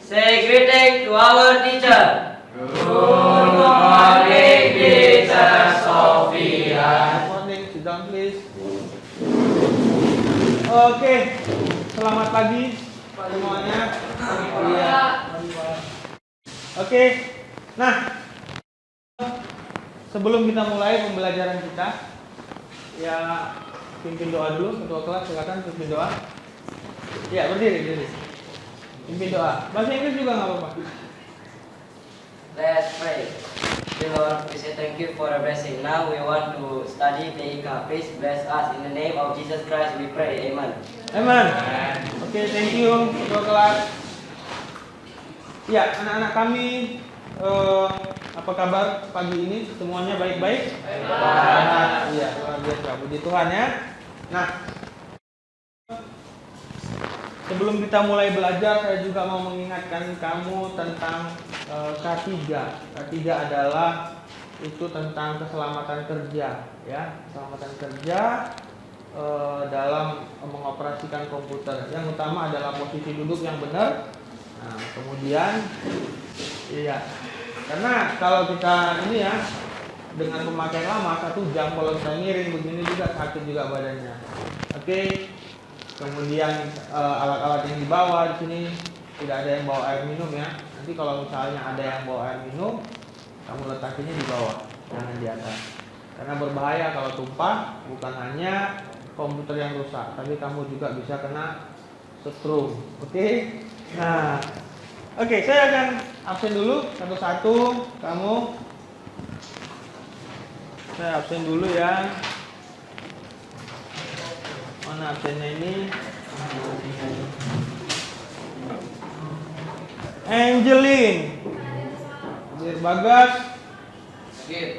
Say greeting to our teacher. Good morning, Teacher Sophia. Good morning, sit down please. Oke, selamat pagi semuanya. Iya. Oke, nah sebelum kita mulai pembelajaran kita, ya pimpin doa dulu. Ketua kelas silakan pimpin doa. Ya berdiri. Pimpin doa. Bahasa Inggris juga nggak apa-apa. Let's pray. Dear Lord, we say thank you for a blessing. Now we want to study TIK. Please bless us in the name of Jesus Christ. We pray. Amen. Amen. Oke, thank you ketua kelas. Ya, anak-anak kami, apa kabar pagi ini? Semuanya baik-baik? Iya, luar biasa. Puji Tuhan ya. Nah, sebelum kita mulai belajar, saya juga mau mengingatkan kamu tentang K3. K3 adalah itu tentang keselamatan kerja, ya, keselamatan kerja dalam mengoperasikan komputer. Yang utama adalah posisi duduk yang benar. Nah, kemudian, iya, karena kalau kita ini ya dengan pemakaian lama 1 jam, kalau kita miring begini juga sakit juga badannya. Oke. Kemudian alat-alat yang dibawa di sini tidak ada yang bawa air minum ya. Nanti kalau misalnya ada yang bawa air minum, kamu letakinya di bawah, jangan di atas. Karena berbahaya kalau tumpah, bukan hanya komputer yang rusak, tapi kamu juga bisa kena setrum. Oke? Nah, oke, saya akan absen dulu satu-satu. Saya absen dulu ya. Mana absennya ini? Angeline. Dir Bagas.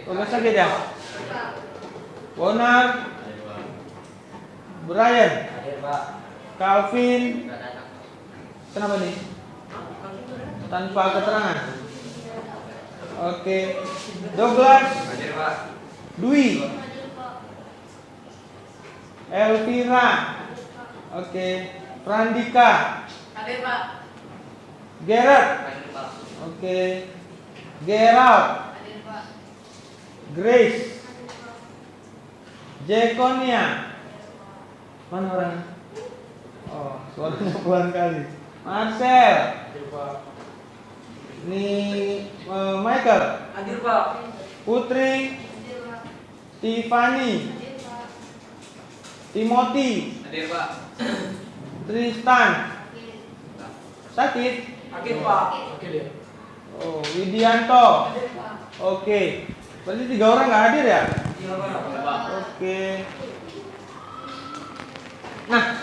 Bagas sakit ya? Bonar. Brian. Hadir, Pak. Calvin. Kenapa nih? Tanpa keterangan. Oke. Douglas. Hadir, Pak. Dwi. Elvira. Oke. Frandika. Hadir, Pak. Gerard. Hadir, Pak. Oke. Gerald. Hadir, Pak. Grace. Jekonia. Mana orangnya? Oh, suaranya pelan kali. Marcel. Ini Michael. Hadir, Pak. Putri. Hadir, Pak. Tiffany. Hadir, Pak. Timothy. Hadir, Pak. Tristan. Sakit? Hadir, Pak. Oh, Widianto. Hadir, Pak. Oke. Berarti 3 orang nggak hadir ya? Iya, Pak. Oke. Nah,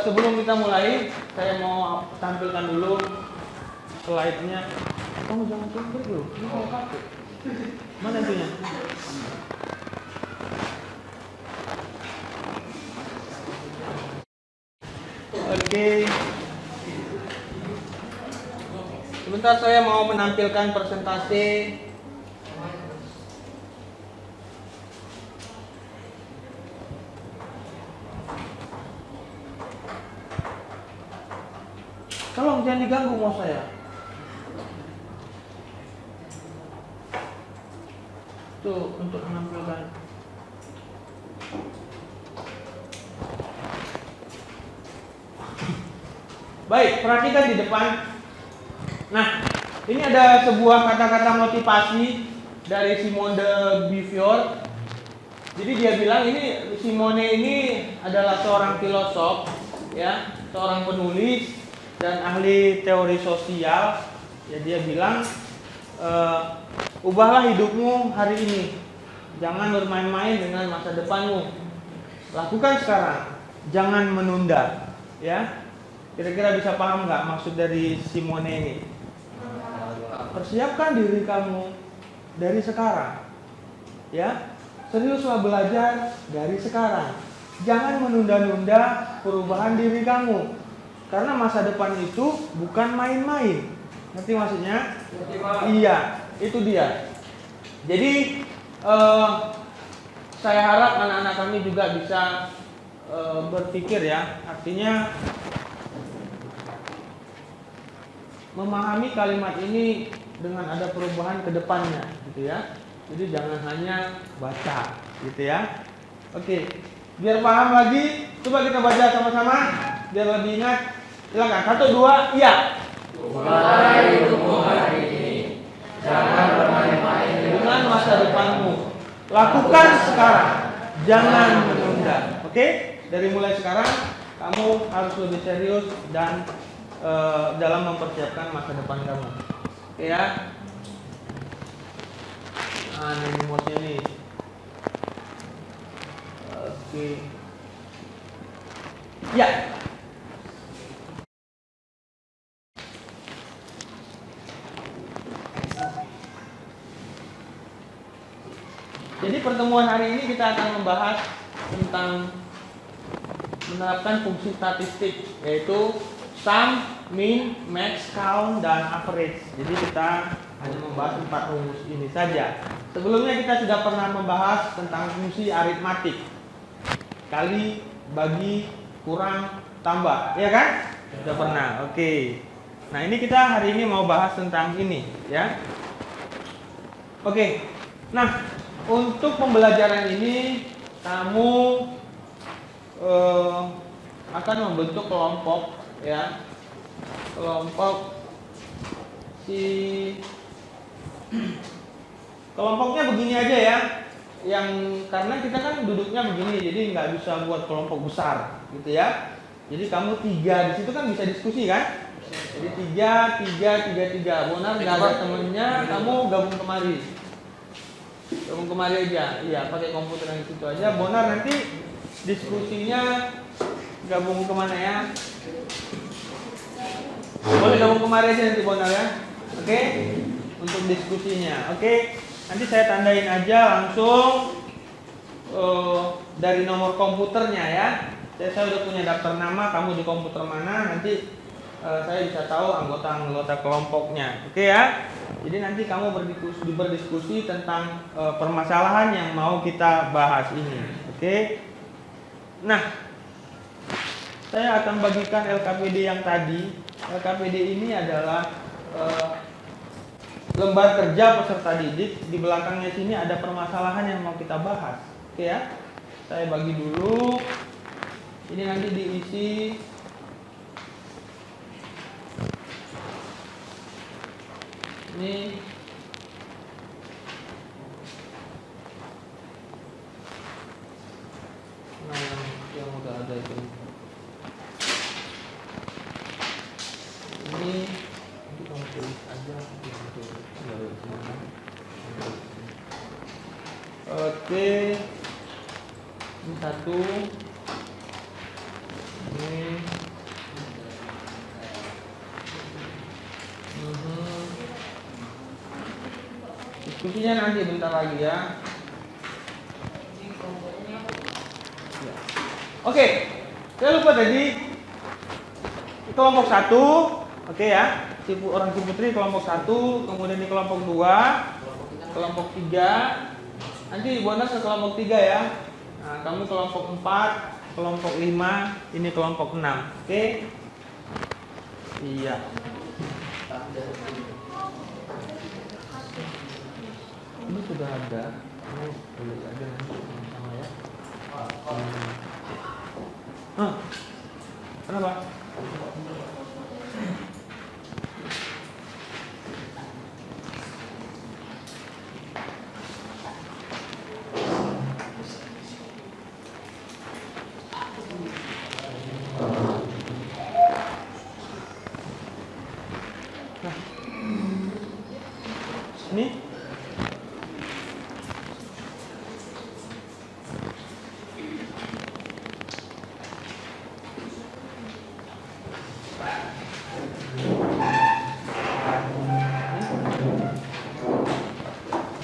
sebelum kita mulai, saya mau tampilkan dulu slide-nya. Kamu jangan klik dulu, ini mau pakai. Mana itunya? Oke. Sebentar saya mau menampilkan presentasi. Tolong jangan diganggu mau saya. Tuh untuk menampilkan. Baik, perhatikan di depan. Nah, ini ada sebuah kata-kata motivasi dari Simone de Beauvoir. Jadi dia bilang ini Simone ini adalah seorang filosof, ya, seorang penulis dan ahli teori sosial. Ya, dia bilang ubahlah hidupmu hari ini. Jangan bermain-main dengan masa depanmu. Lakukan sekarang. Jangan menunda. Ya. Kira-kira bisa paham nggak maksud dari Simone ini? Persiapkan diri kamu dari sekarang. Ya. Seriuslah belajar dari sekarang. Jangan menunda-nunda perubahan diri kamu. Karena masa depan itu bukan main-main. Ngerti maksudnya? Iya, itu dia. Jadi saya harap anak-anak kami juga bisa berpikir ya. Artinya memahami kalimat ini dengan ada perubahan ke depannya gitu ya. Jadi jangan hanya baca gitu ya. Oke, biar paham lagi, coba kita baca sama-sama biar lebih ingat. Silakan, 1, 2, iya. Mulai hidupmu hari ini, jangan bermain-main Dengan masa depanmu, lakukan sekarang, jangan menunda. Oke, dari mulai sekarang kamu harus lebih serius dan dalam mempersiapkan masa depan kamu. Oke ya. Nah, ini remote-nya nih. Oke. Ya. Jadi pertemuan hari ini kita akan membahas tentang menerapkan fungsi statistik, yaitu sum, min, max, count, dan average. Jadi kita hanya membahas 4 rumus ini saja. Sebelumnya kita sudah pernah membahas tentang fungsi aritmatik, kali, bagi, kurang, tambah, ya kan? Sudah pernah. Oke. Nah, ini kita hari ini mau bahas tentang ini, ya. Oke. Nah, untuk pembelajaran ini kamu akan membentuk kelompok, ya. Kelompok kelompoknya begini aja ya. Yang karena kita kan duduknya begini, jadi nggak bisa buat kelompok besar, gitu ya. Jadi kamu 3 di situ kan bisa diskusi kan? Jadi 3. Bonar nggak ada temennya, kamu gabung kemari. Gabung kemari aja, iya pakai komputer yang situ aja. Bonar nanti diskusinya gabung kemana ya? Boleh gabung kemari aja nanti Bonar ya. Oke? Untuk diskusinya. Oke? Nanti saya tandain aja langsung dari nomor komputernya ya. Saya udah punya daftar nama, kamu di komputer mana, nanti saya bisa tahu anggota kelompoknya. Oke ya? Jadi nanti kamu berdiskusi tentang permasalahan yang mau kita bahas ini. Oke? Nah, saya akan bagikan LKPD yang tadi. LKPD ini adalah lembar kerja peserta didik. Di belakangnya sini ada permasalahan yang mau kita bahas. Oke ya? Saya bagi dulu. Ini nanti diisi ini nah yang udah ada itu ini kamu tulis aja oke ini 1 ini diskusinya nanti bentar lagi ya. Oke, saya lupa tadi kelompok 1, oke ya, orang Ciputri kelompok 1, kemudian di kelompok 2, kelompok 3, nanti bonus ke kelompok 3 ya. Nah, kamu kelompok 4, kelompok 5, ini kelompok 6, oke? Iya. Ini sudah ada, kamu boleh aja nanti sama ya. Kenapa?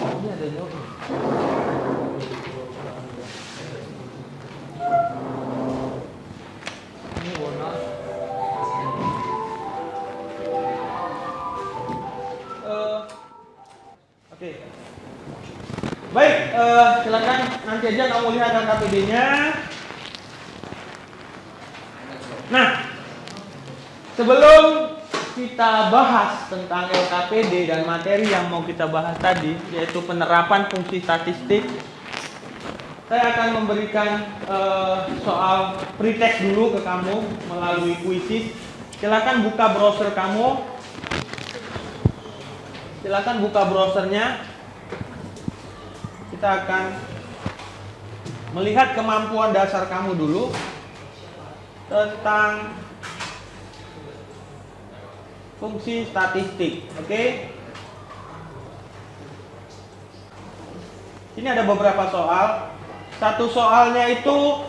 Nah, ini ada jawabnya. Ini warna. Oke. Baik, silakan nanti aja kamu lihat KPD-nya. Nah, sebelum kita bahas tentang LKPD dan materi yang mau kita bahas tadi, yaitu penerapan fungsi statistik, saya akan memberikan soal pretest dulu ke kamu melalui kuisis. Silakan buka browser kamu. Silakan buka browsernya. Kita akan melihat kemampuan dasar kamu dulu tentang fungsi statistik. Oke? Ini ada beberapa soal. Satu soalnya itu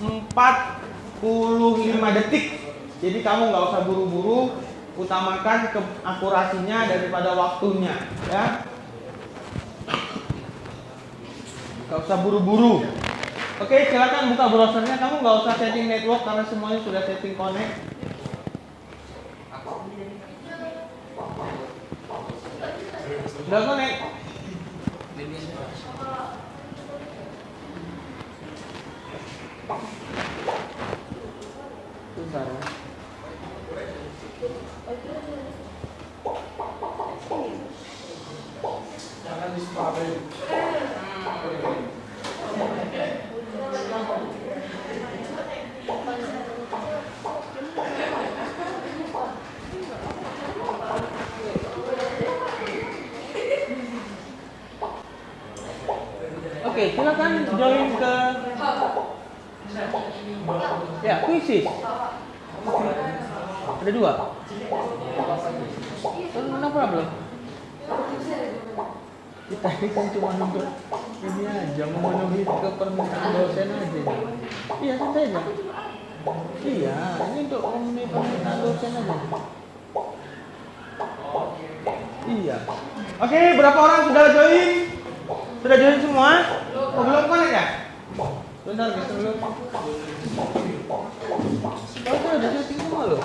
45 detik. Jadi kamu nggak usah buru-buru, utamakan akurasinya daripada waktunya, ya. Nggak usah buru-buru. Oke, silakan buka browsernya. Kamu nggak usah setting network karena semuanya sudah setting connect. Sudah connect. Bentar ya. Jangan dispakai. Oke, silakan join ke ya kuisis. Ada 2. No problem. Kita ini kan cuma untuk ini aja, memenuhi ke permintaan dosen aja. Iya, santai aja. Iya, ini untuk memenuhi permintaan dosen aja. Iya. Oke, berapa orang sudah join? Sudah join semua? Oh, belum connect ya? Bentar, kita belum. Oh, sudah setting semua loh.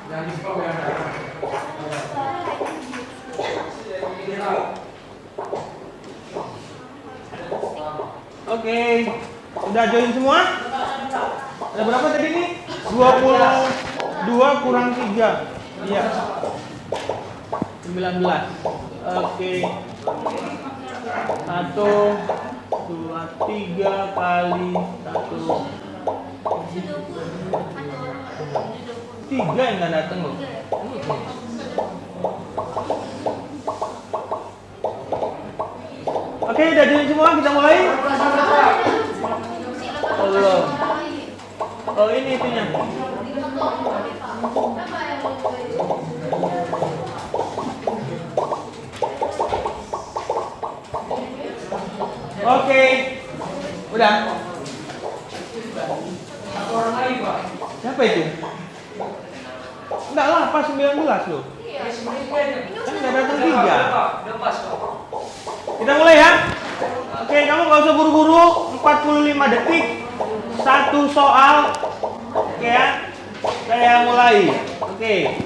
Jangan dispakai. Oke, udah join semua? Ada berapa tadi nih? 22 kurang 3. Iya. 19. Oke. 1, 2, 3 kali 1. 3 yang nggak datang loh. Oke, udah join semua, kita mulai. Allah. Oh, ini itunya. Oke. Udah. Orang lain, Pak. Siapa itu? Enggak lah, pas 19 loh. Kan nggak datang 3. Udah pas kok. Kita mulai ya. Oke, kamu nggak usah buru-buru. 45 detik. Satu soal. Oke ya. Saya mulai. Oke.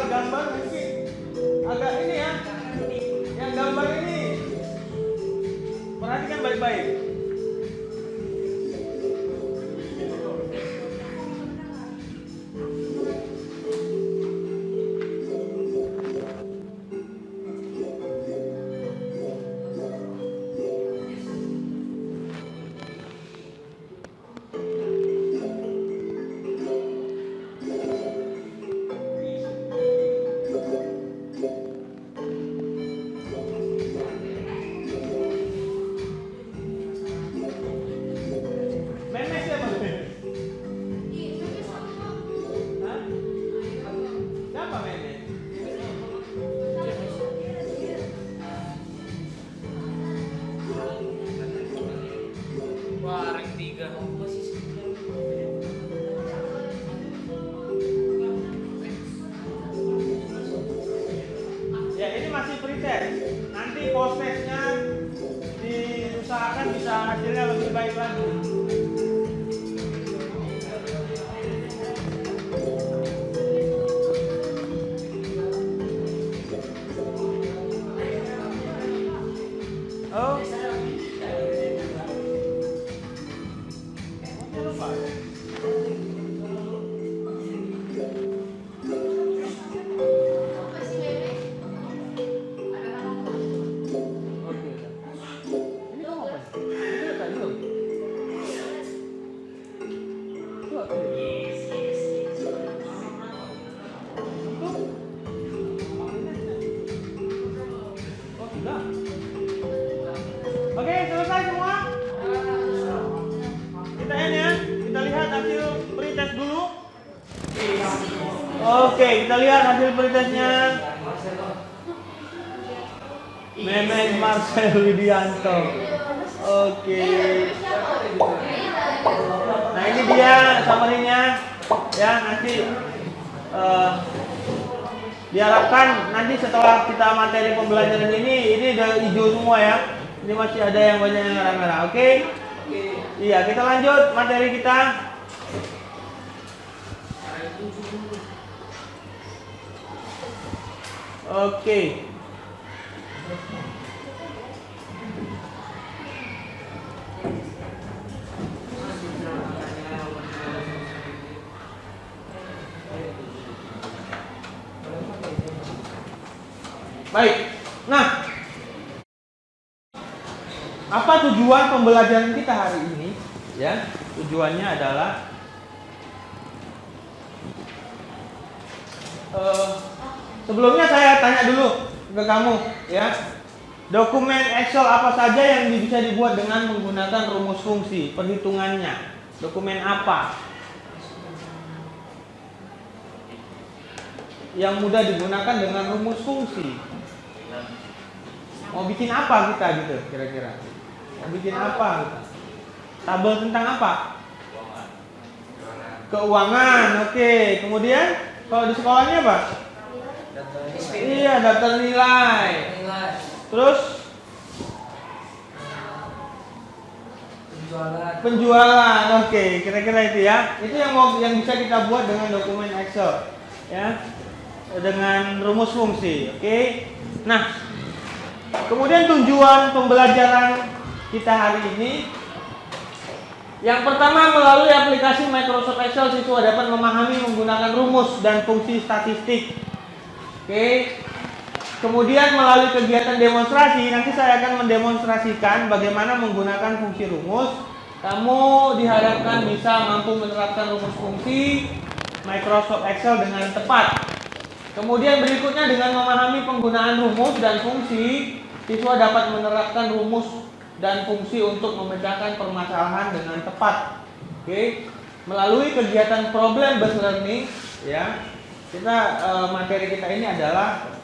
Gambar mungkin agak ini ya. Yang gambar ini perhatikan baik-baik. preset. Nanti post testnya diusahakan bisa hasilnya lebih baik lagi. Oh. Apa sih bebek? Ada nama? Oke. Ini kamu apa? Ini udah tadi belum? Itu apa? Oh, sudah. Oke, selesai semua. Kita ini ya, kita lihat hasil pretest dulu. Oke, kita lihat hasil pretestnya. Memes Marcel Widianto. Oke. Nah ini dia summary-nya. Ya nanti diharapkan nanti setelah kita materi pembelajaran ini udah hijau semua ya. Ini masih ada yang banyak yang merah-merah. Oke? Iya, kita lanjut materi kita. Oke. Baik. Nah, apa tujuan pembelajaran kita hari ini? Ya, tujuannya adalah sebelumnya saya tanya dulu ke kamu, ya. Dokumen Excel apa saja yang bisa dibuat dengan menggunakan rumus fungsi, perhitungannya? Dokumen apa yang mudah digunakan dengan rumus fungsi? Mau bikin apa kita gitu kira-kira? Mau bikin apa kita? Tabel tentang apa? Keuangan. Oke. Kemudian kalau di sekolahnya apa? Iya, daftar nilai. Terus penjualan. Oke, kira-kira itu ya. Itu yang bisa kita buat dengan dokumen Excel, ya. Dengan rumus fungsi. Oke. Nah, kemudian tujuan pembelajaran kita hari ini, yang pertama, melalui aplikasi Microsoft Excel siswa dapat memahami menggunakan rumus dan fungsi statistik. Oke. Kemudian melalui kegiatan demonstrasi, nanti saya akan mendemonstrasikan bagaimana menggunakan fungsi rumus. Kamu diharapkan bisa mampu menerapkan rumus fungsi Microsoft Excel dengan tepat. Kemudian berikutnya, dengan memahami penggunaan rumus dan fungsi, siswa dapat menerapkan rumus dan fungsi untuk memecahkan permasalahan dengan tepat. Oke. Melalui kegiatan problem based learning, ya, kita materi kita ini adalah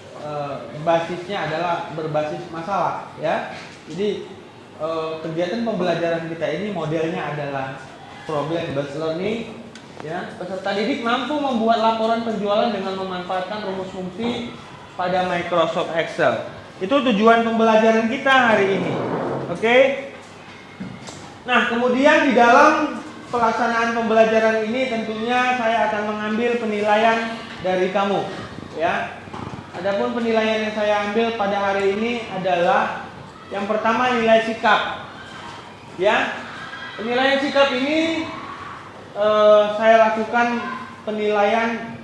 basisnya adalah berbasis masalah, ya. Jadi kegiatan pembelajaran kita ini modelnya adalah problem based learning, ya. Peserta didik mampu membuat laporan penjualan dengan memanfaatkan rumus fungsi pada Microsoft Excel. Itu tujuan pembelajaran kita hari ini. Oke. Nah, kemudian di dalam pelaksanaan pembelajaran ini tentunya saya akan mengambil penilaian dari kamu, ya. Adapun penilaian yang saya ambil pada hari ini adalah yang pertama, nilai sikap. Ya. Penilaian sikap ini saya lakukan penilaian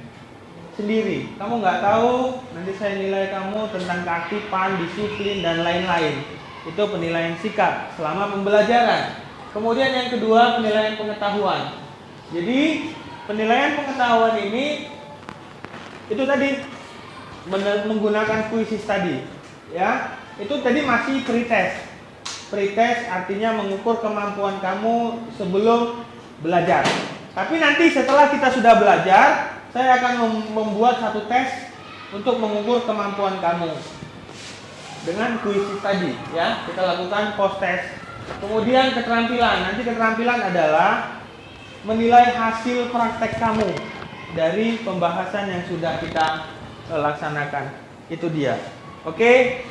sendiri. Kamu nggak tahu, nanti saya nilai kamu tentang keaktifan, disiplin, dan lain-lain. Itu penilaian sikap selama pembelajaran. Kemudian yang kedua, penilaian pengetahuan. Jadi penilaian pengetahuan ini itu tadi menggunakan kuisis tadi, ya. Itu tadi masih pretest. Pretest artinya mengukur kemampuan kamu sebelum belajar. Tapi nanti setelah kita sudah belajar, saya akan membuat satu tes untuk mengukur kemampuan kamu dengan kuisis tadi, ya. Kita lakukan post test. Kemudian keterampilan. Nanti keterampilan adalah menilai hasil praktek kamu dari pembahasan yang sudah kita laksanakan. Itu dia. Oke.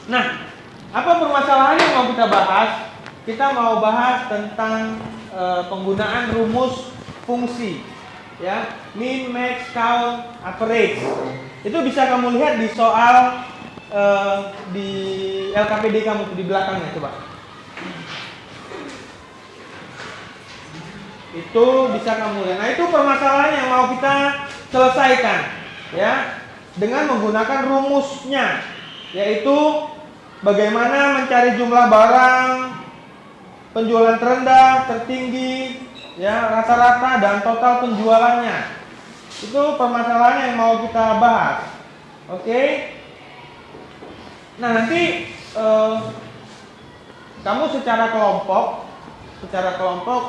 Nah, apa permasalahan yang mau kita bahas? Kita mau bahas tentang penggunaan rumus fungsi, ya, min, max, count, average. Itu bisa kamu lihat di soal di LKPD kamu di belakangnya, coba. Itu bisa kamu lihat. Nah, itu permasalahan yang mau kita selesaikan, ya, dengan menggunakan rumusnya, yaitu bagaimana mencari jumlah barang, penjualan terendah, tertinggi, ya, rata-rata dan total penjualannya. Itu permasalahan yang mau kita bahas. Oke. Nah, nanti kamu secara kelompok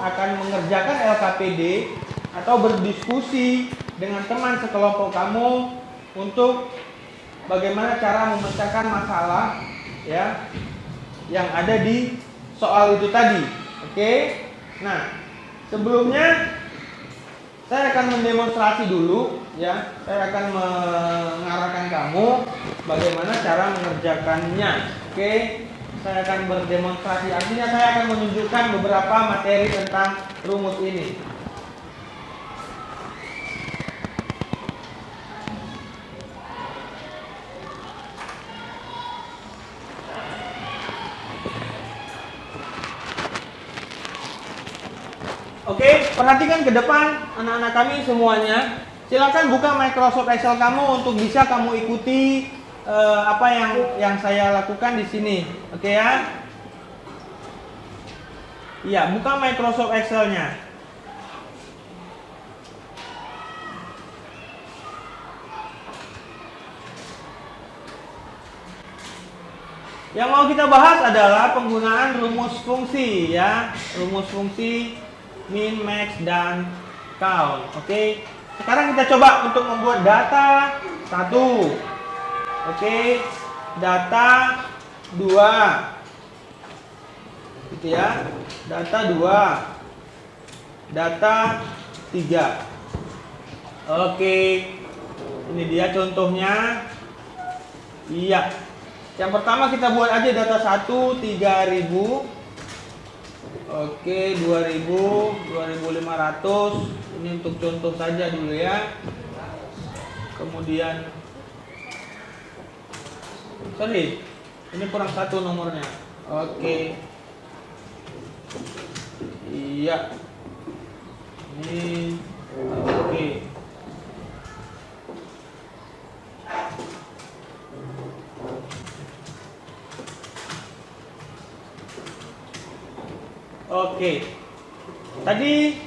akan mengerjakan LKPD atau berdiskusi dengan teman sekelompok kamu untuk bagaimana cara memecahkan masalah, ya, yang ada di soal itu tadi. Oke. Nah, sebelumnya saya akan mendemonstrasi dulu, ya. Saya akan mengarahkan kamu bagaimana cara mengerjakannya. Oke. Saya akan berdemonstrasi. Artinya saya akan menunjukkan beberapa materi tentang rumus ini. Oke, perhatikan ke depan anak-anak kami semuanya. Silakan buka Microsoft Excel kamu untuk bisa kamu ikuti apa yang saya lakukan di sini. Oke ya? Iya, buka Microsoft Excel-nya. Yang mau kita bahas adalah penggunaan rumus fungsi, ya. Rumus fungsi min, max, dan count. Oke. Sekarang kita coba untuk membuat data 1. Oke. Data 2. Gitu ya. Data 2. Data 3. Oke. Ini dia contohnya. Iya. Yang pertama kita buat aja data 1 3000. Oke, 2000, 2500. Ini untuk contoh saja dulu ya. Kemudian sorry, ini kurang 1 nomornya. Oke. Iya. Ini oke. Oke. Tadi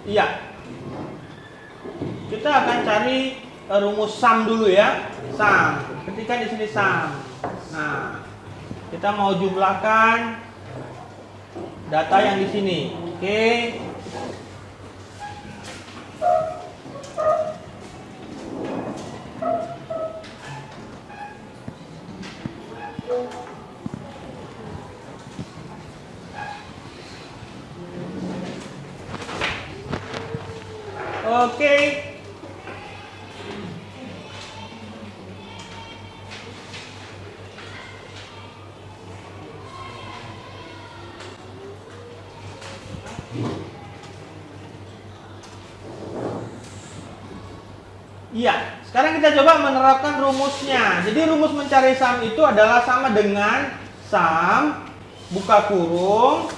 iya. Kita akan cari rumus sum dulu ya. Sum. Ketika di sini sum. Nah, kita mau jumlahkan data yang di sini. Oke. Oke. Iya, sekarang kita coba menerapkan rumusnya. Jadi rumus mencari sum itu adalah sama dengan sum, buka kurung,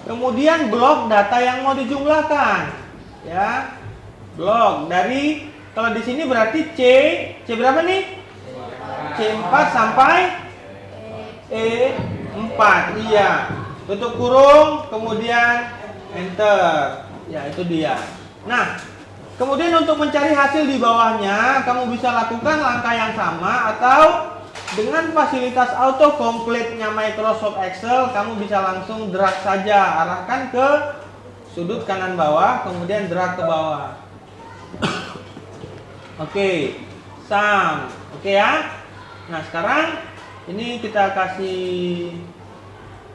kemudian blok data yang mau dijumlahkan. Ya. Blok dari, kalau di sini berarti C berapa nih? C4 sampai E4. Iya. Tutup kurung, kemudian enter. Ya, itu dia. Nah, kemudian untuk mencari hasil di bawahnya, kamu bisa lakukan langkah yang sama, atau dengan fasilitas autocomplete-nya Microsoft Excel, kamu bisa langsung drag saja, arahkan ke sudut kanan bawah, kemudian drag ke bawah. Oke, sum. Oke ya. Nah, sekarang ini kita kasih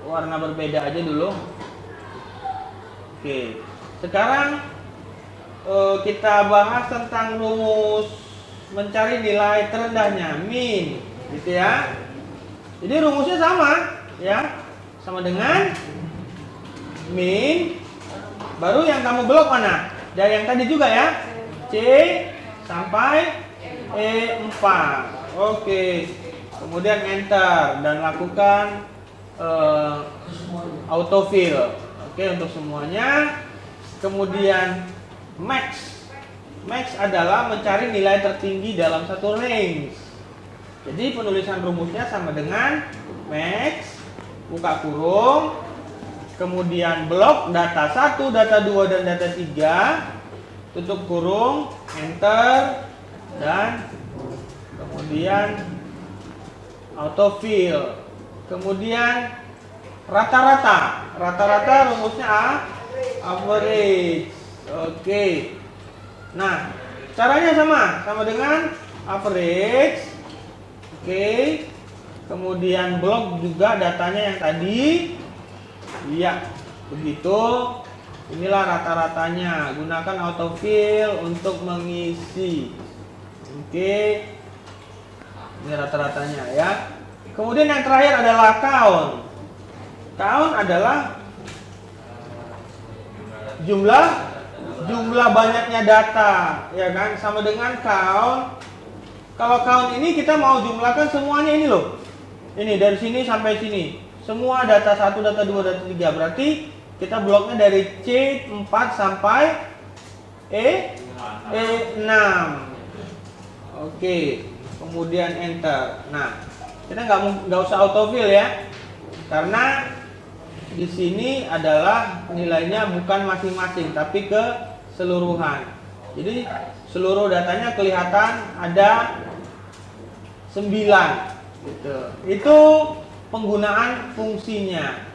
warna berbeda aja dulu. Oke, sekarang kita bahas tentang rumus mencari nilai terendahnya, min, gitu ya. Jadi rumusnya sama, ya, sama dengan min. Baru yang kamu blok mana? Dari yang tadi juga ya, C sampai E4. Oke, kemudian enter dan lakukan autofill. Oke, untuk semuanya. Kemudian max. Max adalah mencari nilai tertinggi dalam satu range. Jadi penulisan rumusnya sama dengan max, buka kurung, kemudian blok data 1, data 2, dan data 3, tutup kurung, enter, dan kemudian autofill. Kemudian rata-rata rumusnya average. Oke. Nah, caranya sama dengan average. Oke. Kemudian blok juga datanya yang tadi. Iya, begitu. Inilah rata-ratanya. Gunakan autofill untuk mengisi. Oke. Ini rata-ratanya ya. Kemudian yang terakhir adalah count. Count adalah jumlah banyaknya data, ya kan? Sama dengan count. Kalau count ini kita mau jumlahkan semuanya ini loh. Ini dari sini sampai sini. Semua data 1, data 2, data 3. Berarti kita bloknya dari C4 sampai E6. Oke. Kemudian enter. Nah, kita nggak usah autofill ya. Karena di sini adalah nilainya bukan masing-masing tapi keseluruhan. Jadi seluruh datanya kelihatan ada 9 gitu. Itu penggunaan fungsinya.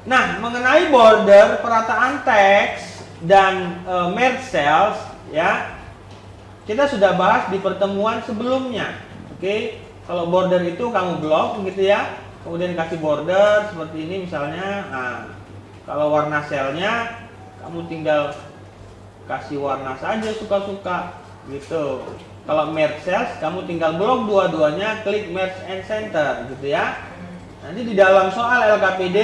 Nah, mengenai border, perataan teks dan merge cells ya, kita sudah bahas di pertemuan sebelumnya. Oke, kalau border itu kamu blok gitu ya. Kemudian kasih border seperti ini misalnya. Nah, kalau warna selnya kamu tinggal kasih warna saja suka-suka gitu. Kalau merge cells kamu tinggal blok dua-duanya, klik merge and center gitu ya. Nanti di dalam soal LKPD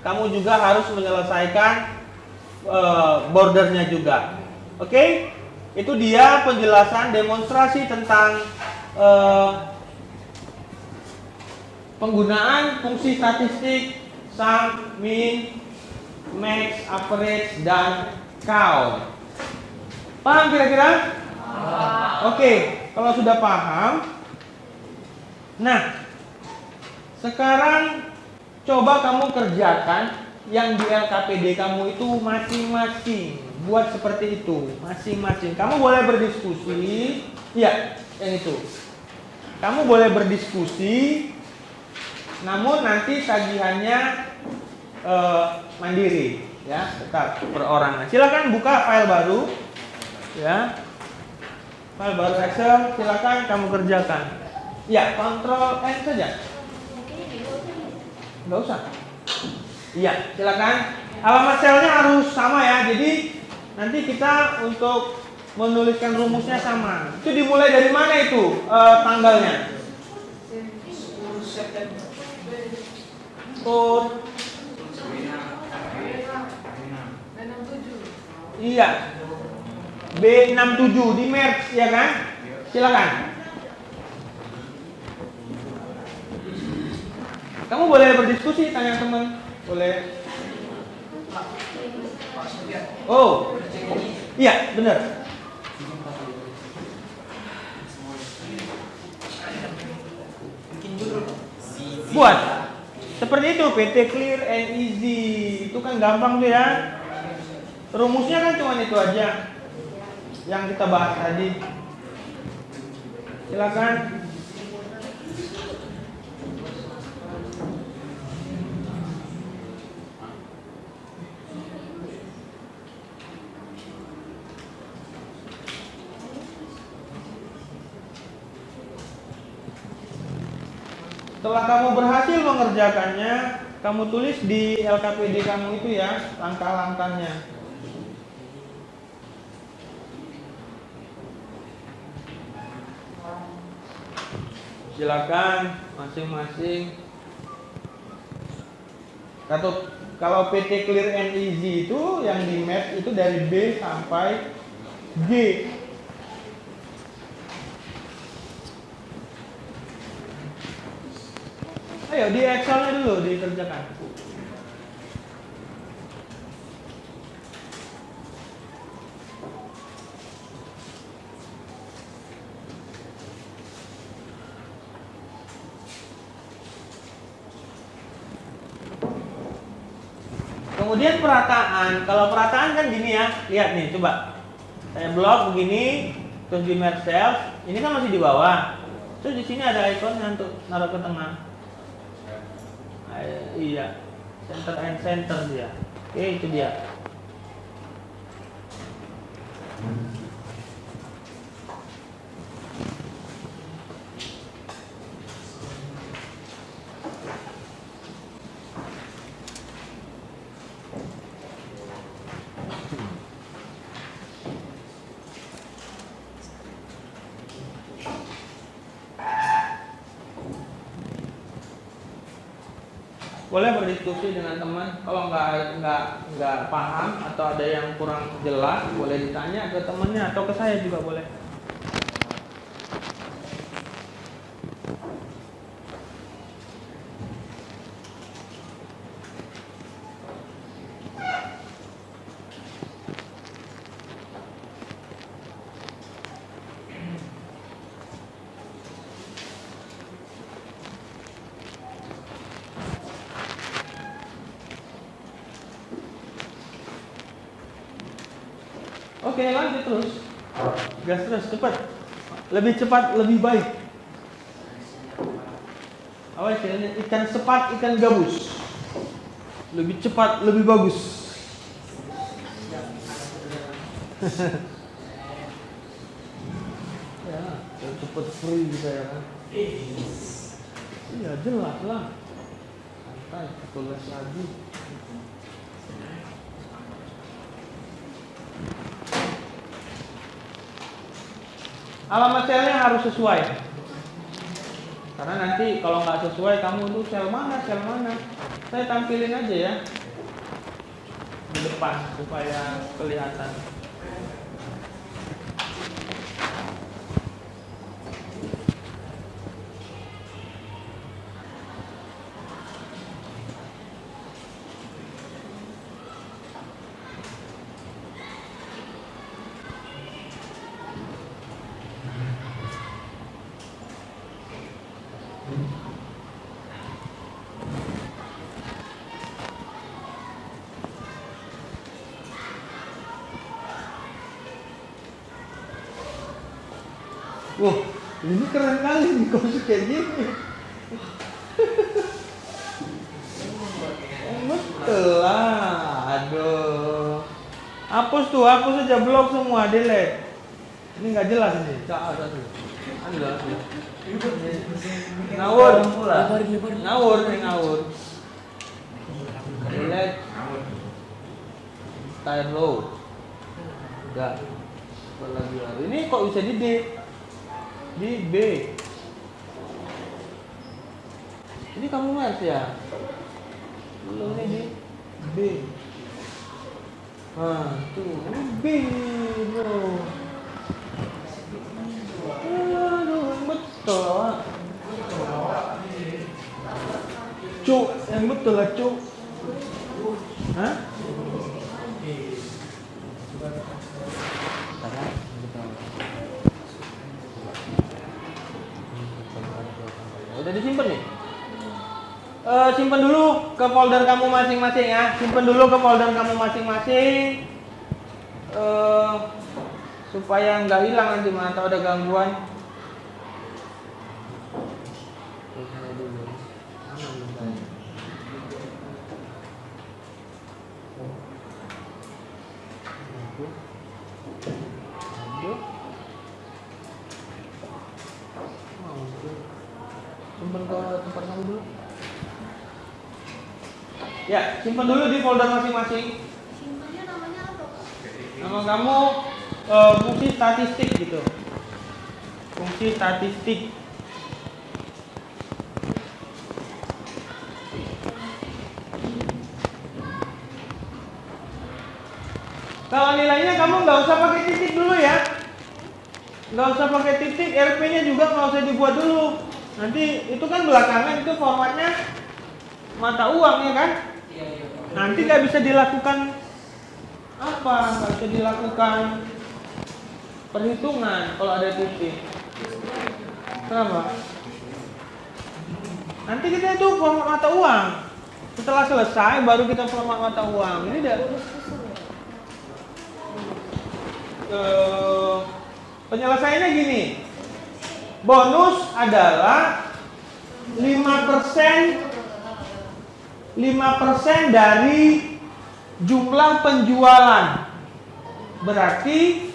kamu juga harus menyelesaikan bordernya juga. Oke? Itu dia penjelasan demonstrasi tentang penggunaan fungsi statistik sum, min, max, average, dan count. Paham kira-kira? Oke, kalau sudah paham, nah sekarang coba kamu kerjakan yang di LKPD kamu itu masing-masing. Buat seperti itu, masing-masing. Kamu boleh berdiskusi, ya, yang itu. Kamu boleh berdiskusi. Namun nanti tagihannya mandiri, ya, tetap perorangan. Silakan buka file baru, ya, file baru Excel. Silakan kamu kerjakan. Ya, Ctrl N saja. Nggak usah. Iya, silakan. Alamat selnya harus sama ya. Jadi nanti kita untuk menuliskan rumusnya sama. Itu dimulai dari mana itu tanggalnya? Oh, iya, B67 di merge ya kan? Silakan. Kamu boleh berdiskusi, tanya teman, boleh. Oh, iya benar. Buat seperti itu, PT Clear and Easy. Itu kan gampang tuh ya. Rumusnya kan cuma itu aja yang kita bahas tadi. Silakan. Setelah kamu berhasil mengerjakannya, kamu tulis di LKPD kamu itu ya, langkah-langkahnya. Silakan masing-masing. Kalau PT Clear and Easy itu yang di map itu dari B sampai G. Ayo di Excelnya dulu dikerjakan. Kemudian perataan. Kalau perataan kan gini ya, lihat nih, coba. Saya blok begini, terus di merge cells. Ini kan masih di bawah. Terus di sini ada ikonnya untuk naruh ke tengah. Iya, center and center dia. Oke, itu dia. Boleh berdiskusi dengan teman. Kalau nggak paham atau ada yang kurang jelas, boleh ditanya ke temannya atau ke saya juga boleh. Oke, lanjut terus. Gas terus, cepat. Lebih cepat, lebih baik. Apa istilahnya? Ikan cepat, ikan gabus. Lebih cepat, lebih bagus. Ya, cepat free gitu ya kan. Iya, jelas lah. Santai, tulis lagi. Alamat selnya harus sesuai. Karena nanti kalau nggak sesuai, kamu tuh sel mana. Saya tampilin aja ya di depan supaya kelihatan. Wah, ini keren kali nih konsep kayak gini. Betul lah, aduh. Hapus aja, blok semua, delete. Ini nggak jelas ini. Ngawur. Delete. Tire low. Udah. Lagi. Ini kok bisa di D? Di B. Ini kamu merge ya? Belum ini di B. Nah, tuh ini B bro. Aduh, betul. Cuk, yang betul lah cuk. Hah? Udah disimpan nih? Simpan dulu ke folder kamu masing-masing ya. Supaya nggak hilang nanti atau ada gangguan. Simpan ke tempat kamu dulu. Ya, simpan dulu di folder masing-masing. Simpannya namanya apa, Pak? Nama kamu fungsi statistik gitu. Fungsi statistik. Kalau nilainya kamu nggak usah pakai titik dulu ya. Nggak usah pakai titik, RP-nya juga nggak usah dibuat dulu. Nanti itu kan belakangan itu formatnya mata uang ya kan? Nanti nggak bisa dilakukan apa? Nggak bisa dilakukan perhitungan kalau ada titik. Kenapa? Nanti kita itu format mata uang. Setelah selesai baru kita format mata uang. Ini udah penyelesaiannya gini. Bonus adalah 5% dari jumlah penjualan. Berarti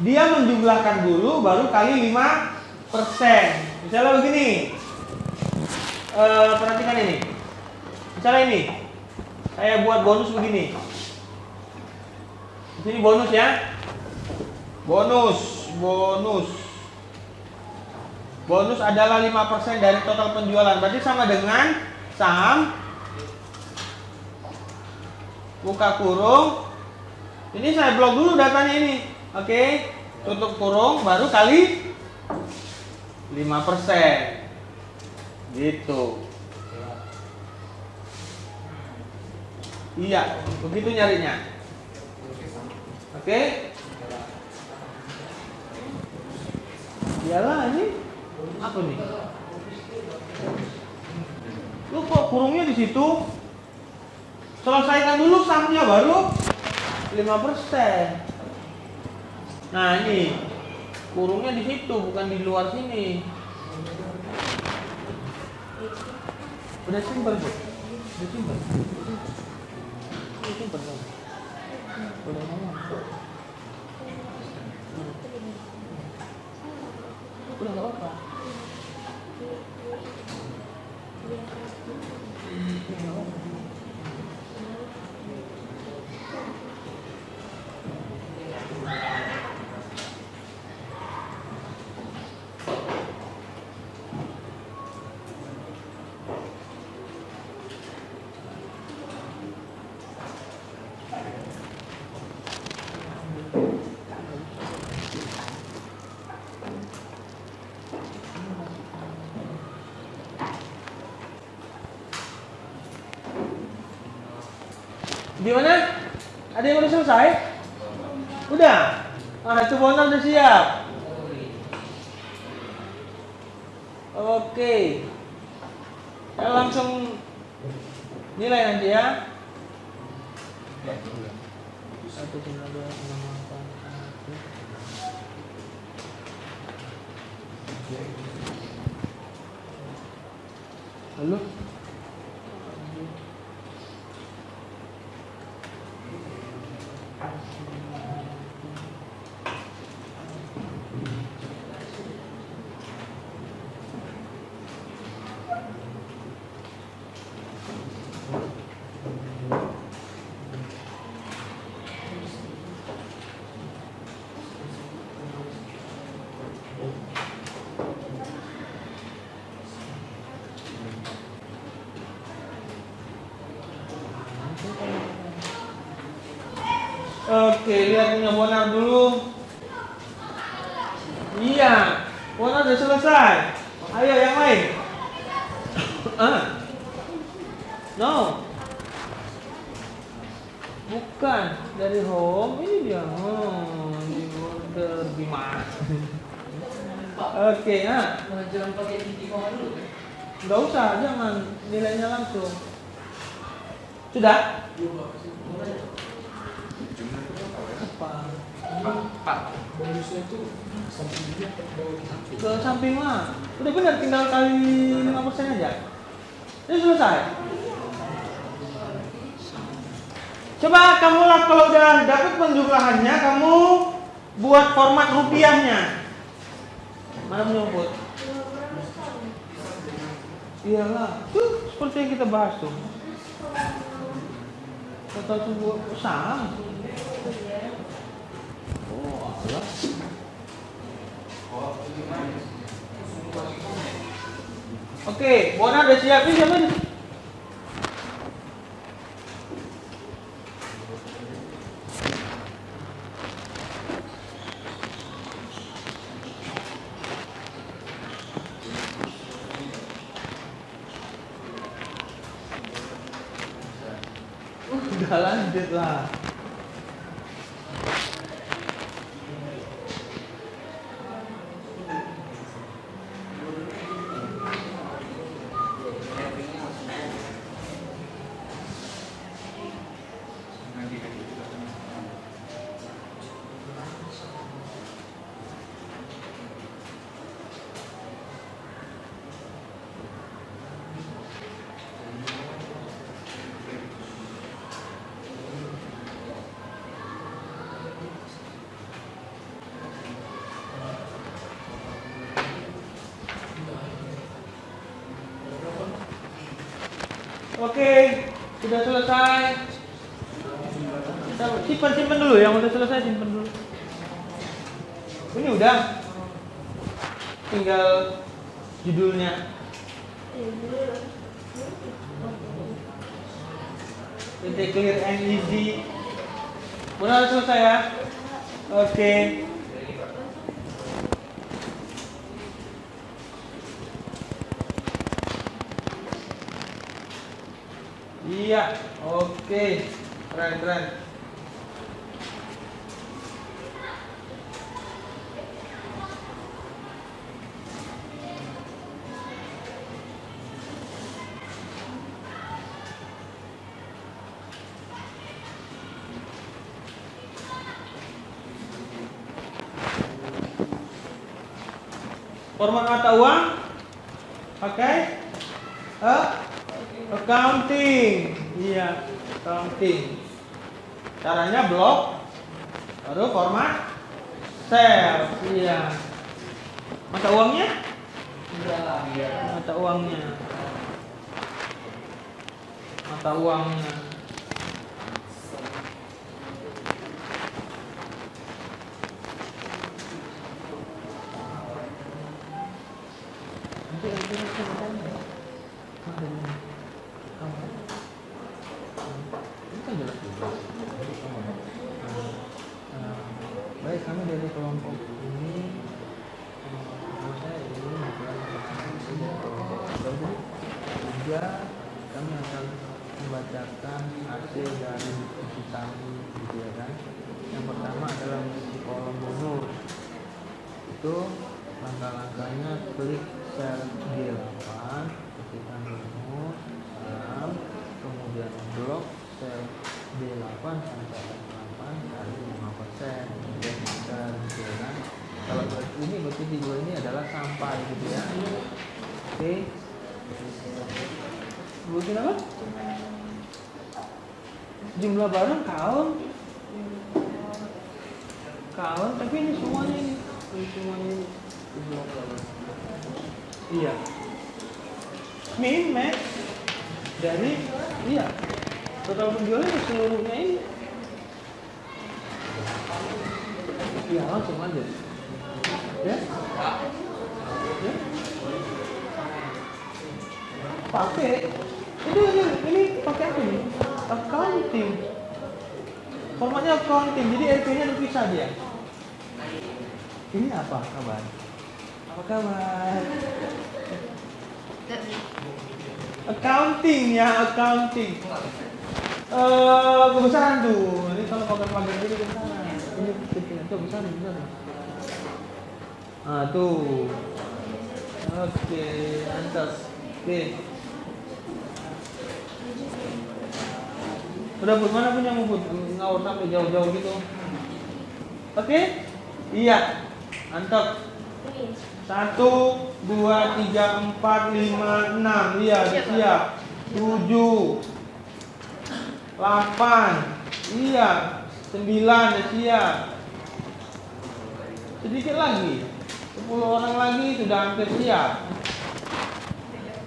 dia menjumlahkan dulu baru kali 5%. Misalnya begini. Perhatikan ini. Misalnya ini. Saya buat bonus begini. Di sini bonus ya. Bonus adalah 5% dari total penjualan. Berarti sama dengan saham buka kurung. Ini saya blok dulu datanya ini. Oke, tutup kurung baru kali 5%. Gitu. Iya, begitu nyarinya. Oke? Iyalah ini apa nih? Lu kok kurungnya di situ? Selesaikan dulu sumnya baru 5%. Nah ini kurungnya di situ bukan di luar sini. Udah simpen bu? Udah simpen? Udah simpen dong? Udah ngomong? Udah gak apa-apa. Gimana? Ada yang udah selesai? Udah? Itu bonus udah siap. Oke. Saya langsung nilai nanti ya. 1, 2, 3, 4, 5. Halo? Oke, lihat punya Bonar dulu. Iya, Bonar udah selesai. Ayo yang lain. No. Bukan dari home, ini dia. Di order gimana? Oke, Jangan pakai titik koma dulu. Nggak usah, jangan nilainya langsung. Sudah? Pak, bonusnya itu sampingnya Ke samping lah. Udah benar, tinggal kali 5% aja. Ini selesai. Coba kamu lah kalau udah dapat penjumlahannya, kamu buat format rupiahnya. Mana menyebut? Iyalah, tuh seperti yang kita bahas tuh. Atau tunggu sam? Oh, alah. Oke, Bona udah siap nih siapa nih? Udah lanjut lah. Oke, sudah selesai. Simpan dulu yang udah selesai, simpan dulu. Ini udah. Tinggal judulnya. Jadi clear and easy. Udah selesai ya? Oke. Iya, oke. Keren. Format mata uang pakai accounting. Iya, accounting. Caranya blok baru format sel. Iya. Mata uangnya? Mata uangnya. Baik, kami dari kelompok ini juga kami akan membacakan hasil dari diskusi kami, gitu ya kan. Yang pertama adalah mengisi kolom bonus. Itu langkah-langkahnya klik sel D8, ketikkan bonus, kemudian blok sel D8 sampai 8 kali 5%, kemudian enter, gitu ya kan. Kalau ini berarti di dua ini adalah sampai, gitu ya. Oke. Bukin apa? Jumlah barang kaum, tapi ini semuanya ini iya. Min max dari iya total penjualan seluruhnya ini. Iya, langsung aja. Ya? Pakai ini pakai apa nih? Accounting. Formatnya accounting, jadi RP-nya terpisah dia. Ini apa kabar? Accounting ya, accounting. Kebesaran tuh. Ini kalau pagar ini kebesaran. Ini kecil itu besaran. Tuh. Oke, lantas. Oke. Udah Bud, mana punya Bud? Ngawur sampai jauh-jauh gitu. Oke? Iya. Mantap. 1, 2, 3, 4, 5, 6. Iya, siap. 7, 8. Iya. 9, siap. Sedikit lagi. 10 orang lagi sudah hampir siap.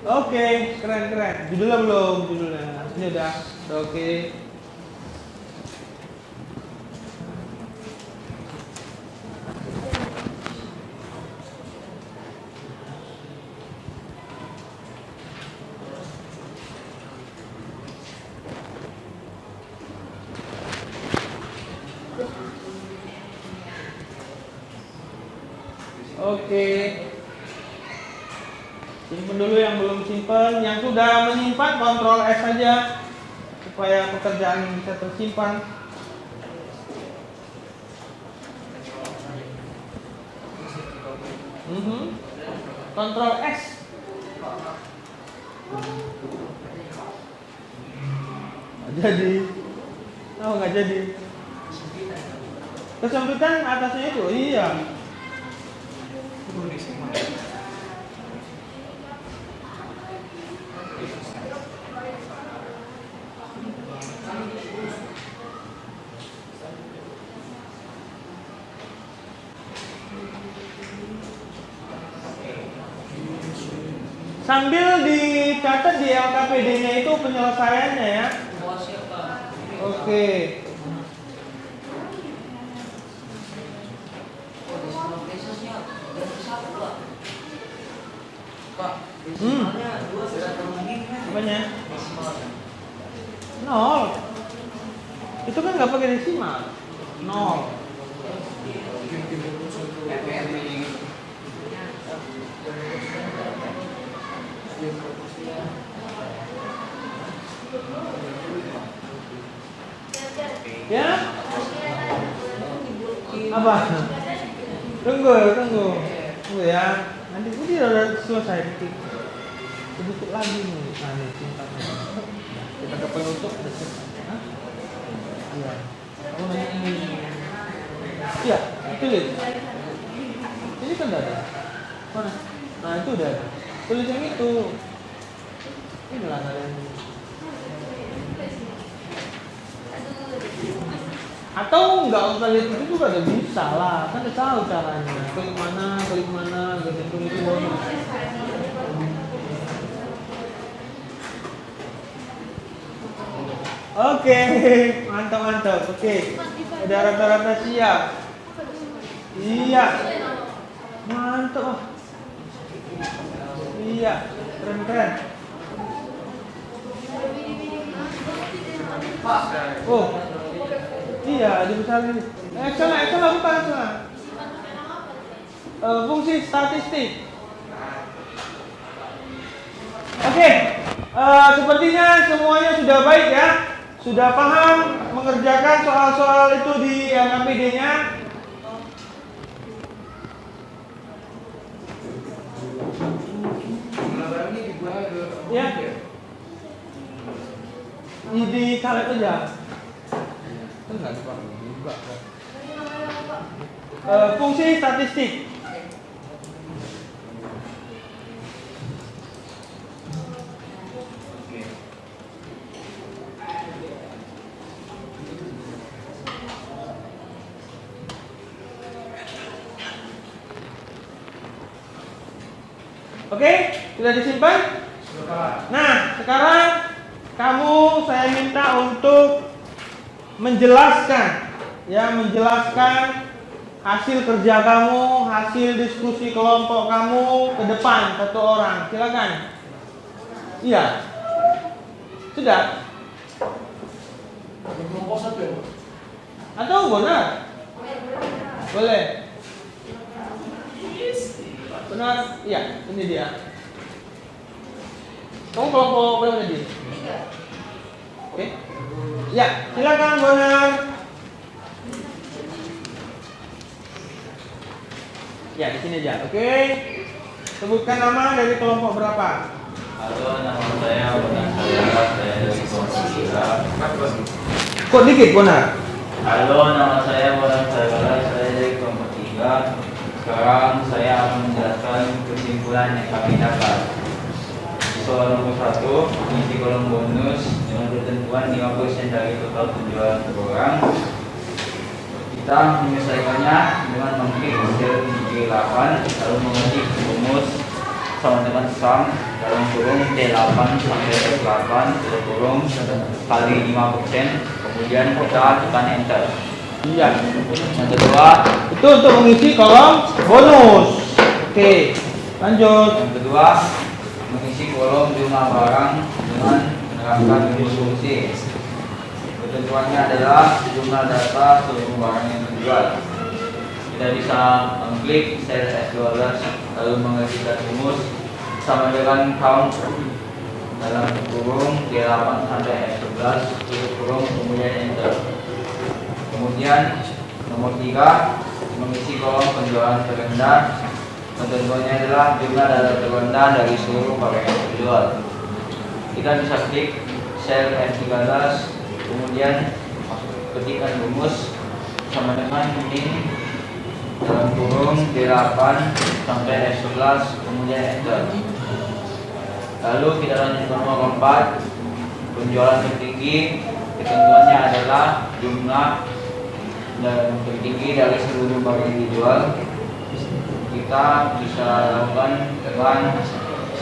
Oke, keren. Judulnya belum? Judulnya. Ini udah oke. Oke. Simpan dulu yang belum simpan, yang sudah menyimpan kontrol S saja supaya pekerjaan bisa tersimpan. Kontrol S. Nggak jadi. Oh, nggak jadi. Kesempitan atasnya itu, iya. Sambil dicatat di LKPD-nya itu penyelesaiannya ya. Oke. Apanya? 0. Itu kan nggak pakai desimal. 0. Ya? Apa? Tunggu ya. Nanti ini udah selesai titik. Sedikit lagi nih. Nah, nih tingkatnya. Kita ke penutup udah selesai. Hah? Iya. Kamu nanya ini. Iya, tulis. Ini kan udah ada. Mana? Nah, itu udah ada. Tulis yang itu. Ini lah ada yang ini. Atau enggak usah lihat itu juga udah bisa lah, kan udah tahu caranya. Klik mana, gitu itu bonus. Oke, mantap. Oke, udah rata-rata siap. Iya, mantap. Iya, keren. Oh. Iya, dibesarin. Excel bukan. Fungsi statistik. Oke, sepertinya semuanya sudah baik ya. Sudah paham mengerjakan soal-soal itu di LKPD-nya. Ya. Di kalet aja. Enggak dipakai juga. Fungsi statistik. Oke, sudah disimpan? Nah, sekarang saya minta untuk menjelaskan hasil kerja kamu, hasil diskusi kelompok kamu ke depan satu orang. Silakan. Iya. Sudah? Kelompok satu ya? Atau benar? Boleh. Benar? Iya, ini dia. Kamu kelompok berapa tadi? 3. Oke. Ya, silakan Bonar. Ya, di sini aja. Oke. Sebutkan nama dari kelompok berapa? Halo, nama saya Bonar. Saya dari kelompok 3. Kok dikit, Bonar? Halo, nama saya Bonar. Saya dari kelompok 3. Sekarang saya akan menjelaskan kesimpulan yang kami dapat. Soal nomor 1, mengisi kolom bonus dengan ketentuan 5% dari total penjualan per orang. Kita menyelesaikannya dengan mengklik sel di 8 lalu mengetik rumus sama dengan sum dalam kurung T8 sampai F8 dalam kurung kali 5%, kemudian kita tekan enter. Iya. Yang kedua, Itu untuk mengisi kolom bonus. Oke, lanjut. Yang kedua, mengisi kolom jumlah barang dengan menerapkan rumus fungsi. Ketentuannya adalah jumlah data seluruh barang yang terjual. kita bisa mengklik sel S12 lalu mengetikkan rumus sama dengan count dalam kurung D8 sampai S11 tutup kurung kemudian enter. Kemudian nomor 3 mengisi kolom penjualan terendah. Ketentuannya adalah jumlah data terendah dari seluruh pakaian yang terjual. Kita bisa klik sel F13 kemudian ketikkan rumus sama dengan min dalam kurung D8 sampai S11 kemudian enter. Lalu kita lanjut ke nomor 4 penjualan tertinggi. Ketentuannya adalah jumlah dan tertinggi dari seluruh barang yang dijual. Kita bisa lakukan dengan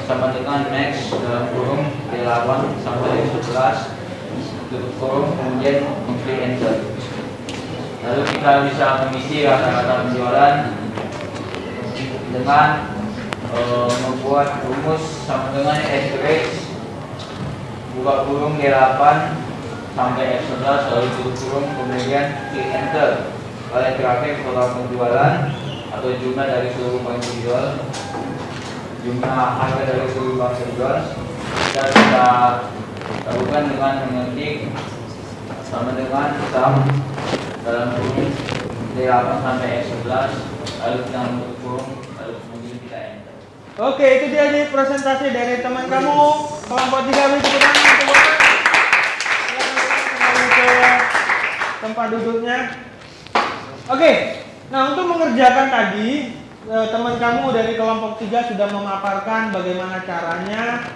sama dengan max dalam kurung D8 sampai 11 tutup kurung kemudian mengklik enter. Lalu kita bisa mengisi rata-rata penjualan dengan membuat rumus sama dengan average buka kurung D8 sampai F11 lalu tutup kurung kemudian klik enter. Kalian terakhir total penjualan atau jumlah dari seluruh barang dijual, jumlah harga dari seluruh barang terjual. Kita bisa lakukan dengan mengetik sama dengan sum dalam kurung D8 sampai F11 lalu kita menutup kurung lalu kemudian kita enter. Oke, itu dia di presentasi dari teman kamu kelompok 3 tepuk tangan untuk Bapak. Kembali ke tempat duduknya. Oke, nah untuk mengerjakan tadi teman kamu dari kelompok 3 sudah memaparkan bagaimana caranya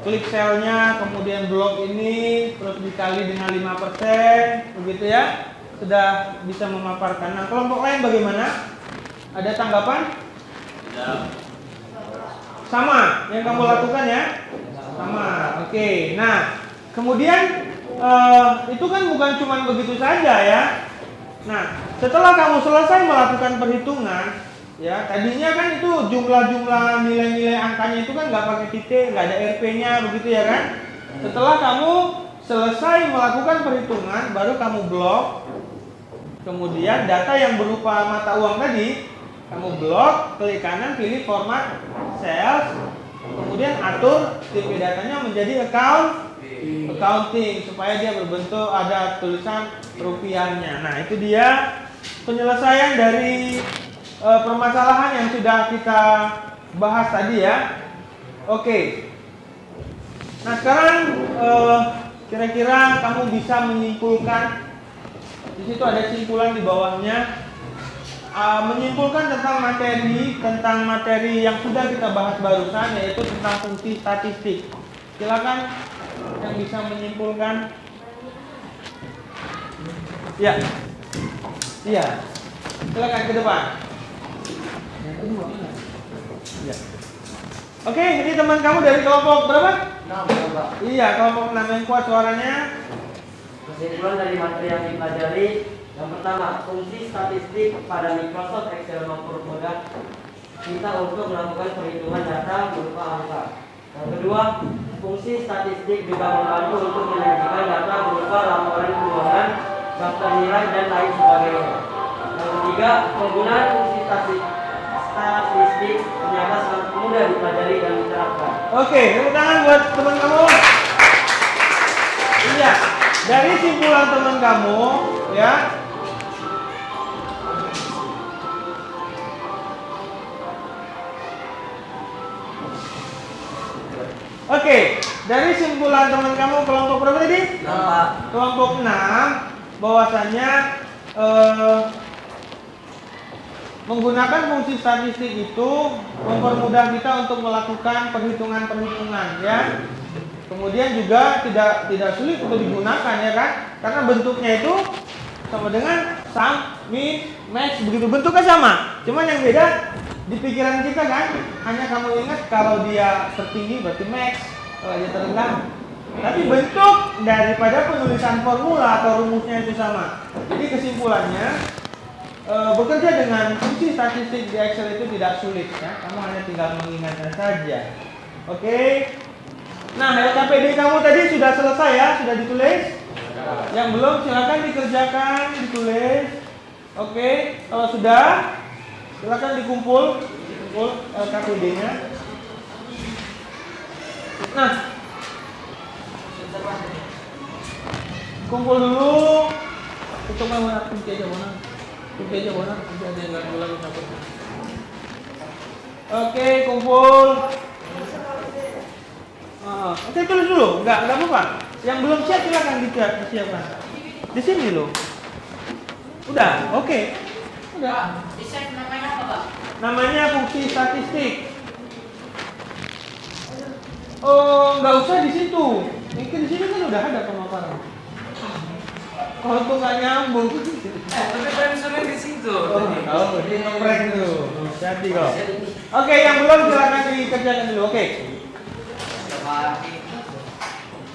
klik selnya, kemudian blok ini terus dikali dengan 5%, begitu ya. Sudah bisa memaparkan. Nah, kelompok lain bagaimana? Ada tanggapan? Sama yang kamu lakukan ya? Sama. Oke. Nah, kemudian itu kan bukan cuma begitu saja ya. Nah, setelah kamu selesai melakukan perhitungan, ya tadinya kan itu jumlah-jumlah nilai-nilai angkanya itu kan nggak pakai titik, nggak ada RP-nya, begitu ya kan? Setelah kamu selesai melakukan perhitungan, baru kamu blok. Kemudian data yang berupa mata uang tadi kamu blok, klik kanan, pilih format sales, kemudian atur tipe datanya menjadi accounting supaya dia berbentuk ada tulisan rupiahnya. Nah, itu dia penyelesaian dari permasalahan yang sudah kita bahas tadi ya. Oke. Nah, sekarang kira-kira kamu bisa menyimpulkan. Di situ ada simpulan di bawahnya. Menyimpulkan tentang materi yang sudah kita bahas barusan, yaitu tentang fungsi statistik. Silakan yang bisa menyimpulkan. Ya, iya. Silakan ke depan. Ya. Oke, ini teman kamu dari kelompok berapa? 6. Iya, kelompok 6 yang kuat suaranya. Kesimpulan dari materi yang dipelajari. Yang pertama, fungsi statistik pada Microsoft Excel mempermudah kita untuk melakukan perhitungan data berupa angka. Yang kedua, fungsi statistik juga membantu untuk menyajikan data berupa laporan keuangan, daftar nilai, dan lain sebagainya. Yang ketiga, penggunaan fungsi statistik ternyata sangat mudah dipelajari dan diterapkan. Oke, tepuk tangan buat teman kamu. Iya, dari simpulan teman kamu, ya. Oke, dari simpulan teman kamu kelompok berapa tadi? 4. Kelompok 6, bahwasannya menggunakan fungsi statistik itu mempermudah kita untuk melakukan perhitungan-perhitungan ya. Kemudian juga tidak sulit untuk digunakan ya kan? Karena bentuknya itu sama dengan sum, min, max, begitu bentuknya sama. Cuman yang beda di pikiran kita kan, hanya kamu ingat kalau dia tertinggi berarti max, kalau dia terendah. Tapi bentuk daripada penulisan formula atau rumusnya itu sama. Jadi kesimpulannya bekerja dengan fungsi statistik di Excel itu tidak sulit ya. Kamu hanya tinggal mengingatnya saja. Oke. Nah, LKPD kamu tadi sudah selesai ya, sudah ditulis. Yang belum silakan dikerjakan, ditulis. Oke, kalau sudah, silakan dikumpul LKPD-nya. Nah, kumpul dulu. Itu mana kunci aja Bona. Nanti ada yang ganggu lagi sampai. Oke, kumpul. Oke, tulis dulu. Enggak apa-apa. Yang belum siap silakan disiapkan. Di sini loh. Udah, oke. Udah. Desain namanya apa, Pak? Namanya fungsi statistik. Oh, nggak usah di situ. Mungkin di sini kan udah ada pemaparan. Kalau tuh nggak nyambung. Tapi pensiunnya di situ. Oh, di nomorek dulu. Hati kok. Oke, yang belum silakan dikerjakan dulu. Oke.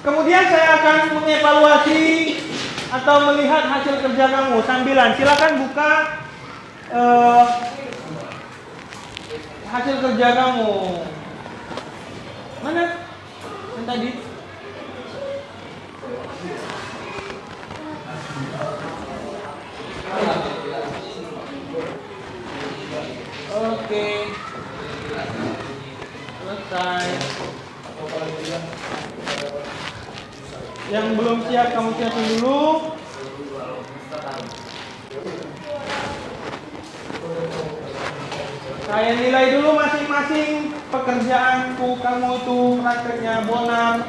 Kemudian saya akan mengevaluasi atau melihat hasil kerja kamu sambilan. Silakan buka hasil kerja kamu. Mana? Yang tadi? Oke. Selesai. Yang belum siap kamu siapin dulu. Saya nilai dulu masing-masing pekerjaanku. Kamu itu prakteknya Bonar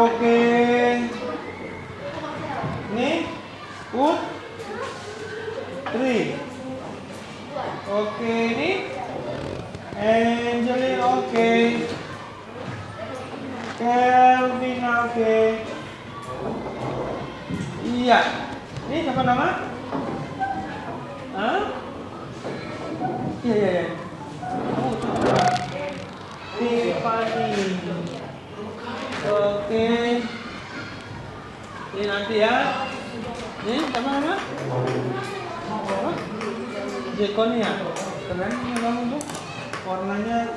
oke. Nih, Putri. Oke, nih. Angelin oke. Kelvin oke. Iya. Ini siapa nama? Hah? Iya. Oh, coba. Tiffany. Oke. Ini nanti ya. Ini siapa nama? Jekonia. Keren ini kamu tuh. Warnanya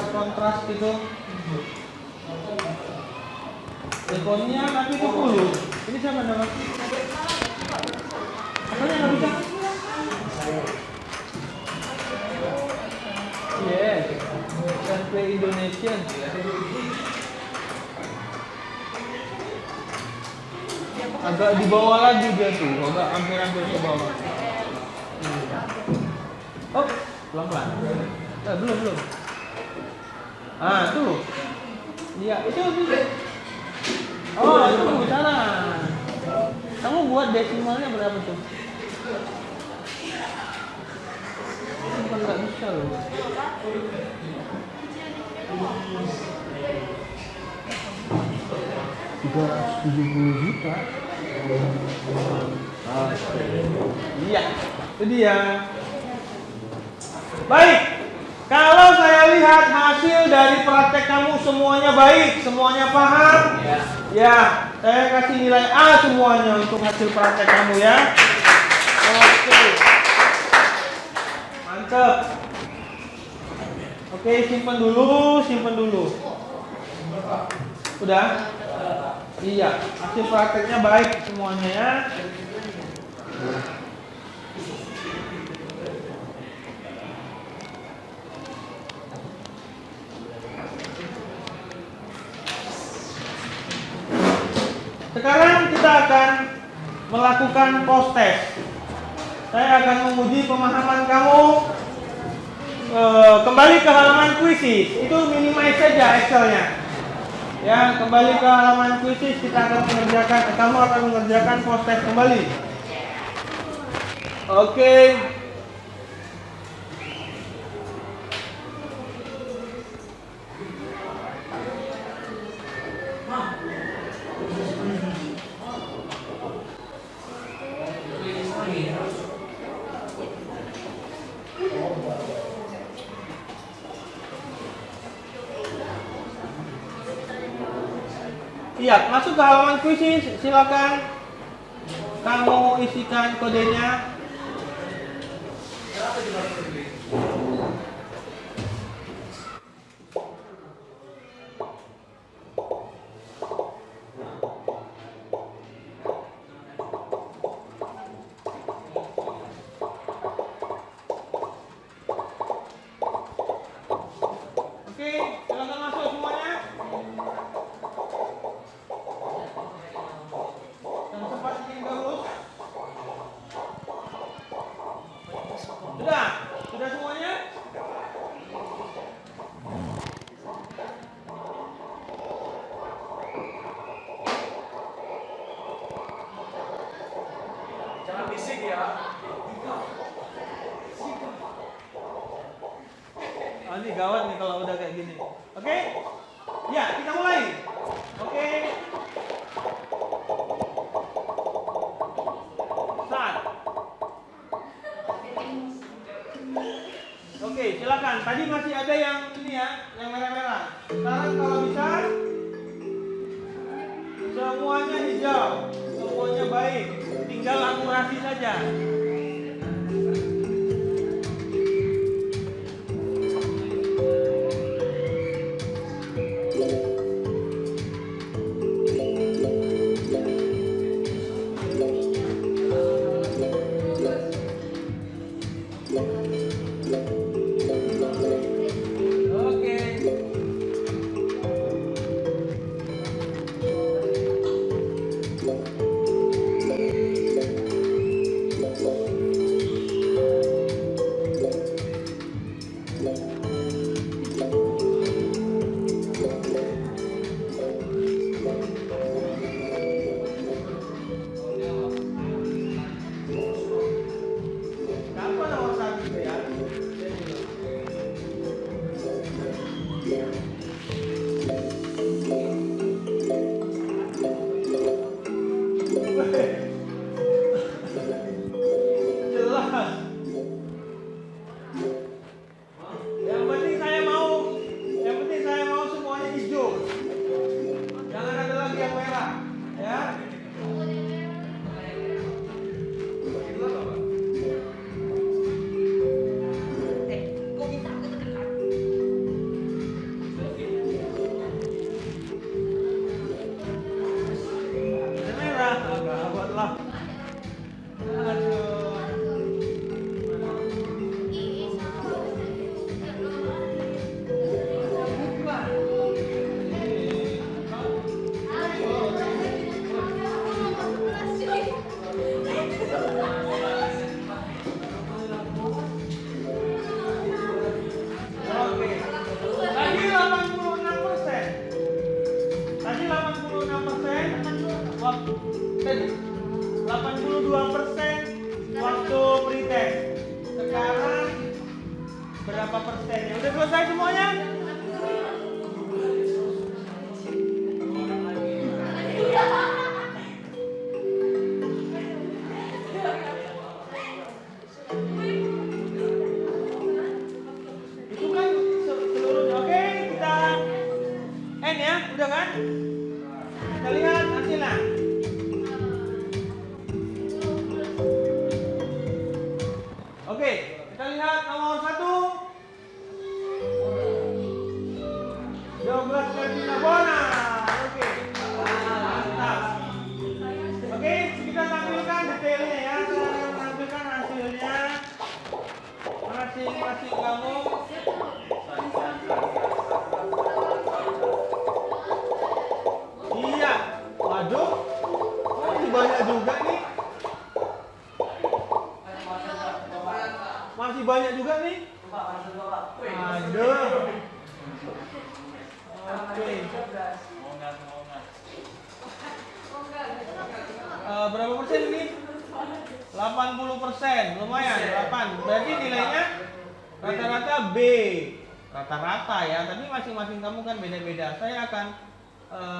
kontras gitu. Jekonia tapi itu puluh. Ini siapa nama? Apanya nggak bisa? Yes, can play Indonesian. Agak di bawah lagi dia tuh, agak hampir ke bawah. Oh, pelan-pelan. Belum. Tuh. Iya, itu. Oh, itu bicara. Kamu buat desimalnya berapa tuh? Bukan nggak bisa loh. 370 juta. Iya, itu dia. Baik, kalau saya lihat hasil dari praktek kamu semuanya baik, semuanya paham, ya, saya kasih nilai A semuanya untuk hasil praktek kamu ya. Oke, mantap. Oke, simpan dulu. Udah? Iya, hasil prakteknya baik semuanya ya. Sekarang kita akan melakukan post test. Saya akan menguji pemahaman kamu. Kembali ke halaman kuisis. Itu minimize saja Excelnya. Ya, kembali ke halaman kuisis, kamu akan mengerjakan post test kembali. Oke. Iya, masuk ke halaman kuisis, silakan kamu isikan kodenya. Oke, silakan masuk semuanya. Dan cepat ingin lurus. Sudah semuanya? Jangan bisik ya. Oh, ini gawat nih kalau udah kayak gini. Oke? Ya, kita mulai. Oke. Start. Oke, silakan. Tadi masih ada yang ini ya, yang merah-merah. Sekarang kalau bisa semuanya hijau, semuanya baik. Tinggal akurasi saja. Oke. Kapan nomor satu itu ya? Jelas. Yang penting saya mau semuanya hijau. Jangan ada lagi yang merah, ya. Ada merah, gawat lah. Aduh. Oke. Tadi 86%. Tadi 86% waktu. Tadi 82% waktu pretest. Sekarang berapa persennya? Udah selesai semuanya? Itu kan seluruhnya. Oke, kita N ya, udah kan? Kita lihat hasilnya. Oke, kita lihat nomor 1. 12 Katina Bona. Oke. Mantap. Oke, kita tampilkan detailnya ya. Saya akan menampilkan hasilnya masing-masing kamu. Iya. Waduh. Masih banyak juga nih. Masih banyak juga nih. Aduh. Oke. Berapa persen ini? 80%. Lumayan, 8. Berarti nilainya rata-rata B. Rata-rata ya, tapi masing-masing kamu kan beda-beda. Saya akan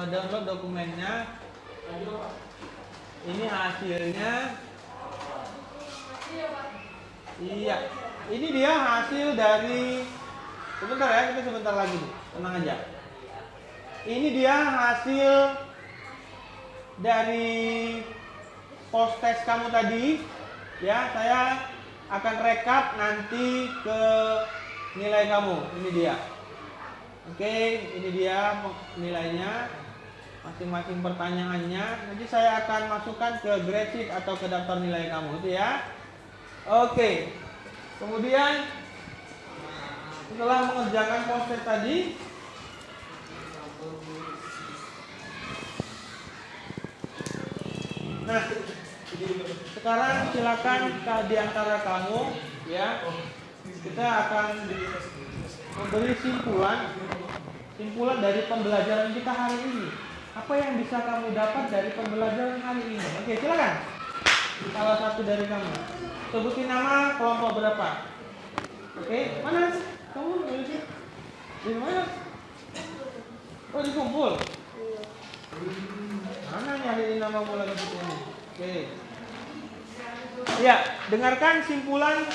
download dokumennya. Ini hasilnya. Iya. Ini dia hasil dari. Sebentar ya, kita sebentar lagi. Tenang aja. Ini dia hasil dari post test kamu tadi. Ya, saya akan rekap nanti ke nilai kamu. Ini dia. Oke, ini dia nilainya. Masing-masing pertanyaannya. Nanti saya akan masukkan ke grade sheet atau ke daftar nilai kamu itu ya. Oke. Kemudian setelah mengerjakan poster tadi, nah, sekarang silakan di antara kamu, ya, kita akan memberi simpulan dari pembelajaran kita hari ini. Apa yang bisa kamu dapat dari pembelajaran hari ini? Oke, silakan. Salah satu dari kamu. Sebutin nama kelompok berapa? Oke, mana? Kamu nulisnya? Di mana? Oh, di kumpul. Mana nyariin nama mulai gitu ini? Oke. Ya, dengarkan simpulan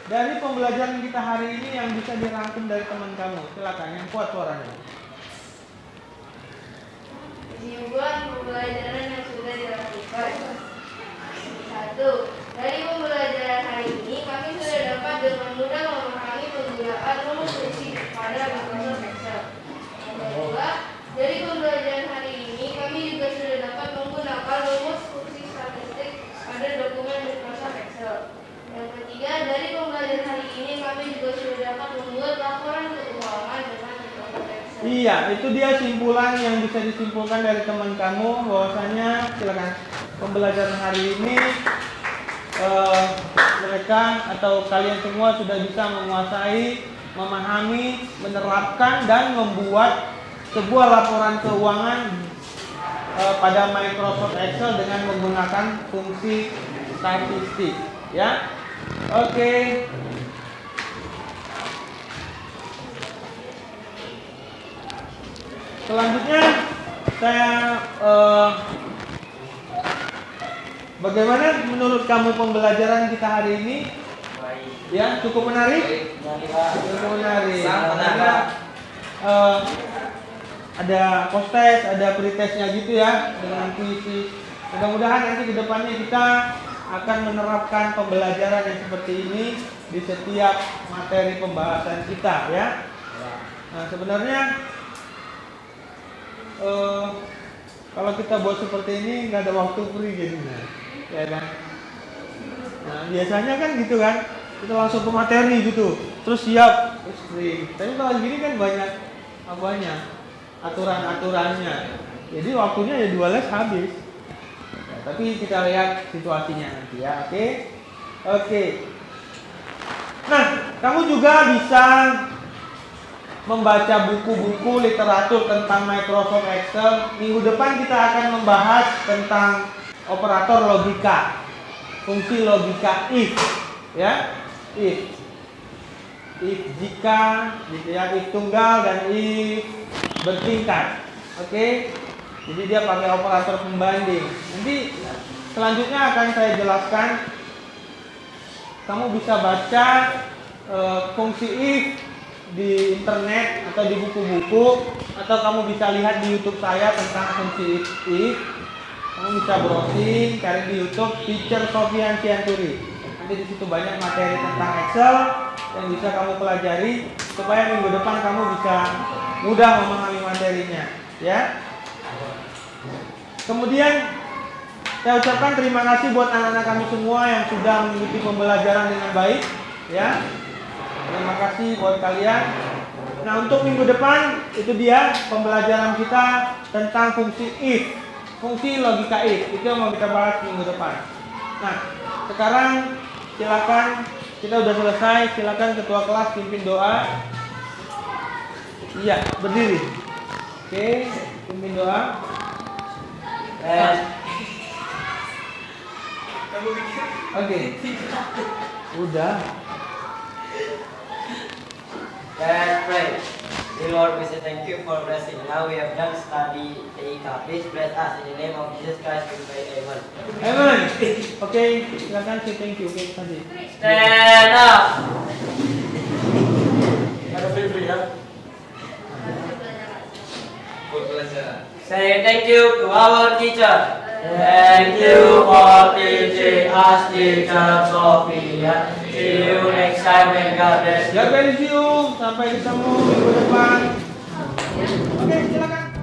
dari pembelajaran kita hari ini yang bisa dirangkum dari teman kamu. Silakan, yang kuat suaranya. Kesimpulan pembelajaran yang sudah dilakukan. 1. Dari pembelajaran hari ini, kami sudah dapat dengan mudah memahami penggunaan rumus fungsi pada Microsoft Excel. Yang kedua, dari pembelajaran hari ini, kami juga sudah dapat menggunakan rumus fungsi statistik pada dokumen Microsoft Excel. Yang ketiga, dari pembelajaran hari ini, kami juga sudah dapat membuat laporan keuangan dengan Microsoft Excel. Iya, itu dia simpulan yang bisa disimpulkan dari teman kamu. Bahwasanya, silakan, pembelajaran hari ini mereka atau kalian semua sudah bisa menguasai, memahami, menerapkan dan membuat sebuah laporan keuangan pada Microsoft Excel dengan menggunakan fungsi statistik, ya. Oke. Selanjutnya saya bagaimana menurut kamu pembelajaran kita hari ini? Ya, cukup menarik? Cukup menarik. Karena ada post-test, ada pre-testnya gitu ya, dengan puisi. Mudah-mudahan nanti ke depannya kita akan menerapkan pembelajaran yang seperti ini di setiap materi pembahasan kita, ya. Nah, sebenarnya kalau kita buat seperti ini nggak ada waktu free jadinya, ya kan? Nah, biasanya kan gitu kan, kita langsung ke materi gitu, terus siap, terus free. Tapi kalau gini kan banyak apanya, aturan-aturannya, jadi waktunya ya 2 les habis. Nah, tapi kita lihat situasinya nanti ya, oke. Nah, kamu juga bisa membaca buku-buku literatur tentang Microsoft Excel. Minggu depan kita akan membahas tentang operator logika, fungsi logika if, ya, if jika, gitu ya, if tunggal dan if bertingkat. Oke, jadi dia pakai operator pembanding. Nanti selanjutnya akan saya jelaskan. Kamu bisa baca fungsi if di internet atau di buku-buku, atau kamu bisa lihat di YouTube saya tentang fungsi if. Kamu bisa browsing, cari di YouTube Teacher Sofyan Sianturi. Nanti di situ banyak materi tentang Excel yang bisa kamu pelajari supaya minggu depan kamu bisa mudah memahami materinya, ya. Kemudian saya ucapkan terima kasih buat anak-anak kami semua yang sudah mengikuti pembelajaran dengan baik, ya. Terima kasih buat kalian. Nah, untuk minggu depan itu dia pembelajaran kita tentang fungsi if, fungsi logika if. Itu yang mau kita bahas minggu depan. Nah, sekarang silakan, kita udah selesai. Silakan ketua kelas pimpin doa. Iya, berdiri. Oke, pimpin doa. Oke. Udah. Let's pray. Dear Lord, we say thank you for blessing. Now we have done study TIK. Please bless us in the name of Jesus Christ. We pray. Amen. Amen. Oke, silakan say thank you. Oke, tadi. Stand up. Ada free ya. Say thank you to our teacher. Thank you for teaching us, teacher Sophia. See you next time and God bless you. God bless you. Sampai ketemu minggu depan. Oke, silakan.